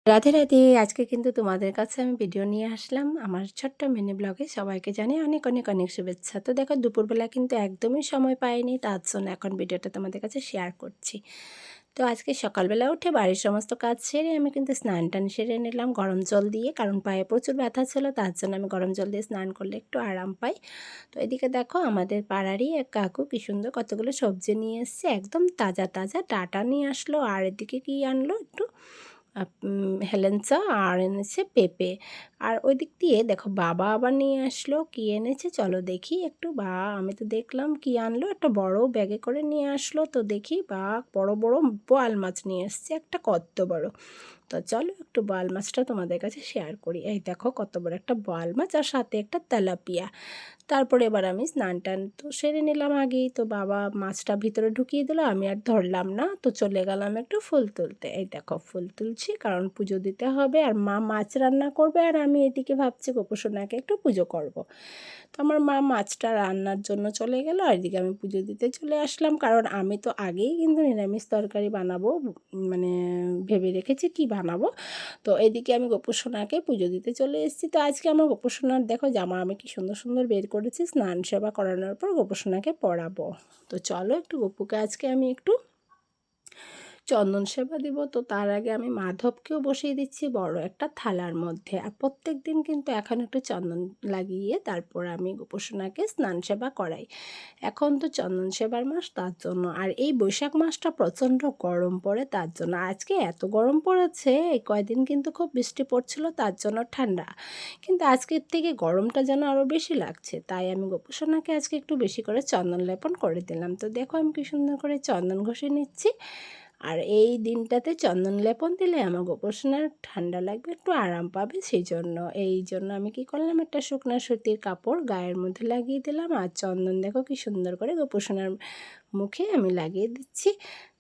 রাধে রাধে। আজকে কিন্তু তোমাদের কাছে আমি ভিডিও নিয়ে আসলাম আমার ছোট্ট মিনি ব্লগে। সবাইকে জানাই অনেক অনেক অনেক শুভেচ্ছা। তো দেখো দুপুরবেলা কিন্তু একদমই সময় পাইনি, তার জন্য এখন ভিডিওটা তোমাদের কাছে শেয়ার করছি। তো আজকে সকালবেলা উঠে বাড়ির সমস্ত কাজ সেরে আমি কিন্তু স্নান টান সেরে নিলাম গরম জল দিয়ে, কারণ পায়ে প্রচুর ব্যথা ছিল, তার জন্য আমি গরম জল দিয়ে স্নান করলে একটু আরাম পাই। তো এদিকে দেখো আমাদের পাড়ারই এক কাকু কী সুন্দর কতগুলো সবজি নিয়ে এসছে, একদম তাজা তাজা ডাঁটা নিয়ে আসলো। আর এদিকে কী আনলো, একটু হেলেঞ্চা, আর এনেছে পেঁপে। আর ওই দিক দিয়ে দেখো বাবা আবার নিয়ে আসলো, কি এনেছে চলো দেখি একটু। বা আমি তো দেখলাম কি আনলো, একটা বড় ব্যাগে করে নিয়ে আসলো। তো দেখি বা বড় বড় বোয়াল মাছ নিয়ে এসছে, একটা কত বড়। তো চলো একটু বোয়াল মাছটা তোমাদের কাছে শেয়ার করি। এই দেখো কত বড় একটা বোয়াল মাছ, আর সাথে একটা তেলাপিয়া। তারপরে এবার আমি স্নান টান তো সেরে নিলাম আগেই। তো বাবা মাছটা ভিতরে ঢুকিয়ে দিল, আমি আর ধরলাম না। তো চলে গেলাম একটু ফুল তুলতে। এই দেখো ফুল তুলছি, কারণ পুজো দিতে হবে, আর মা মাছ রান্না করবে, আর আমি এদিকে ভাবছি গোপসোনাকে একটু পুজো করব। তো আমার মা মাছটা রান্নার জন্য চলে গেল, আর এদিকে আমি পুজো দিতে চলে আসলাম, কারণ আমি তো আগেই কিন্তু নিরামিষ তরকারি বানাবো, মানে ভেবে রেখেছি কি বানাবো। তো এদিকে আমি গোপসোনাকে পুজো দিতে চলে এসেছি। তো আজকে আমার গোপসোনার দেখো জামা আমি কি সুন্দর সুন্দর বের করেছি, স্নান সেবা করানোর পর গোপসোনাকে পরাবো। তো চলো একটু গপুকে আজকে আমি একটু চন্দন সেবা দিব। তো তার আগে আমি মাধবকেও বসিয়ে দিচ্ছি বড় একটা থালার মধ্যে, আর প্রত্যেক দিন কিন্তু এখন একটু চন্দন লাগিয়ে তারপর আমি গোপসোনাকে স্নান সেবা করাই। এখন তো চন্দন সেবার মাস, তার জন্য। আর এই বৈশাখ মাসটা প্রচণ্ড গরম পড়ে, তার জন্য আজকে এত গরম পড়েছে। এই কয়দিন কিন্তু খুব বৃষ্টি পড়ছিল, তার জন্য ঠান্ডা, কিন্তু আজকের থেকে গরমটা যেন আরও বেশি লাগছে। তাই আমি গোপসোনাকে আজকে একটু বেশি করে চন্দন লেপন করে দিলাম। তো দেখো আমি কি সুন্দর করে চন্দন ঘষে নিচ্ছি। আর এই দিনটাতে চন্দন লেপন দিলে আমার গোপসোনার ঠান্ডা লাগবে, একটু আরাম পাবে, সেই জন্য আমি কি করলাম, একটা শুকনা সুতির কাপড় গায়ের মধ্যে লাগিয়ে দিলাম, আর চন্দন দেখো কি সুন্দর করে গোপসোনার মুখে আমি লাগিয়ে দিচ্ছি।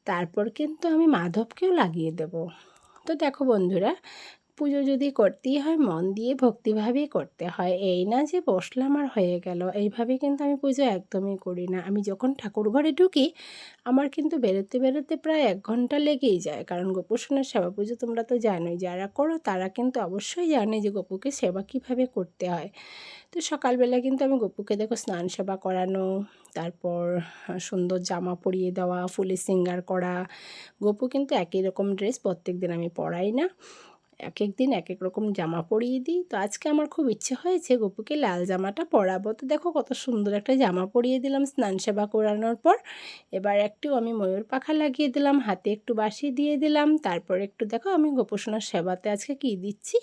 তারপর কিন্তু আমি মাধবকেও লাগিয়ে দেব। তো দেখো বন্ধুরা, পুজো যদি করতেই হয় মন দিয়ে ভক্তিভাবেই করতে হয়, এই না যে বসলাম আর হয়ে গেল, এইভাবে কিন্তু আমি পুজো একদমই করি না। আমি যখন ঠাকুর ঘরে ঢুকি আমার কিন্তু বেরোতে বেরোতে প্রায় 1 ঘন্টা লেগেই যায়, কারণ গোপসোনার সেবা পুজো তোমরা তো জানোই, যারা করো তারা কিন্তু অবশ্যই জানে যে গোপুকে সেবা কীভাবে করতে হয়। তো সকালবেলা কিন্তু আমি গোপুকে দেখো স্নান সেবা করানো, তারপর সুন্দর জামা পরিয়ে দেওয়া, ফুলের সিঙ্গার করা। গপু কিন্তু একই রকম ড্রেস প্রত্যেক দিন আমি পরাই না, এক এক দিন এক এক রকম জামা পরিয়ে দিই। তো আজকে আমার খুব ইচ্ছে হয়েছে গপুকে লাল জামাটা পরাবো। তো দেখো কত সুন্দর একটা জামা পরিয়ে দিলাম স্নান সেবা করানোর পর। এবার একটু আমি ময়ূর পাখা লাগিয়ে দিলাম, হাতে একটু বাঁশি দিয়ে দিলাম। তারপর একটু দেখো আমি গোপসোনার সেবাতে আজকে কী দিচ্ছি।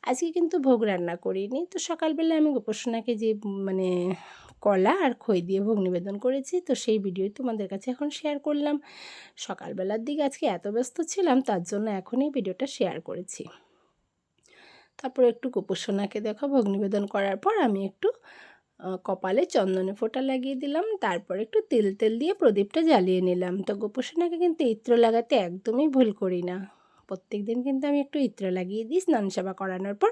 আজকে কিন্তু ভোগ রান্না করিনি। তো সকালবেলা আমি গোপসোনাকে যে মানে কলা আর খই দিয়ে ভোগ নিবেদন করেছি, তো সেই ভিডিওই তোমাদের কাছে এখন শেয়ার করলাম। সকালবেলার দিকে আজকে এত ব্যস্ত ছিলাম, তার জন্য এখন এই ভিডিওটা শেয়ার করেছি। তারপর একটু গোপসোনাকে দেখো ভোগ নিবেদন করার পর আমি একটু কপালে চন্দনে ফোঁটা লাগিয়ে দিলাম, তারপর একটু তেল তেল দিয়ে প্রদীপটা জ্বালিয়ে নিলাম। তো গোপসোনাকে কিন্তু ইত্র লাগাতে একদমই ভুল করি না, প্রত্যেক দিন কিন্তু আমি একটু ইত্র লাগিয়ে দিই স্নান সেবা করানোর পর।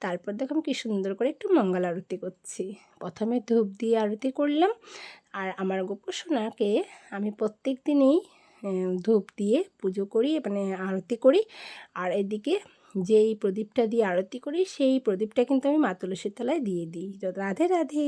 তারপর দেখো আমি কী সুন্দর করে একটু মঙ্গল আরতি করছি। প্রথমে ধূপ দিয়ে আরতি করলাম, আর আমার গোপসোনাকে আমি প্রত্যেক দিনই ধূপ দিয়ে পুজো করি, মানে আরতি করি। আর এদিকে যেই প্রদীপটা দিয়ে আরতি করি সেই প্রদীপটা কিন্তু আমি মা তুলসীর তলায় দিয়ে দিই। রাধে রাধে।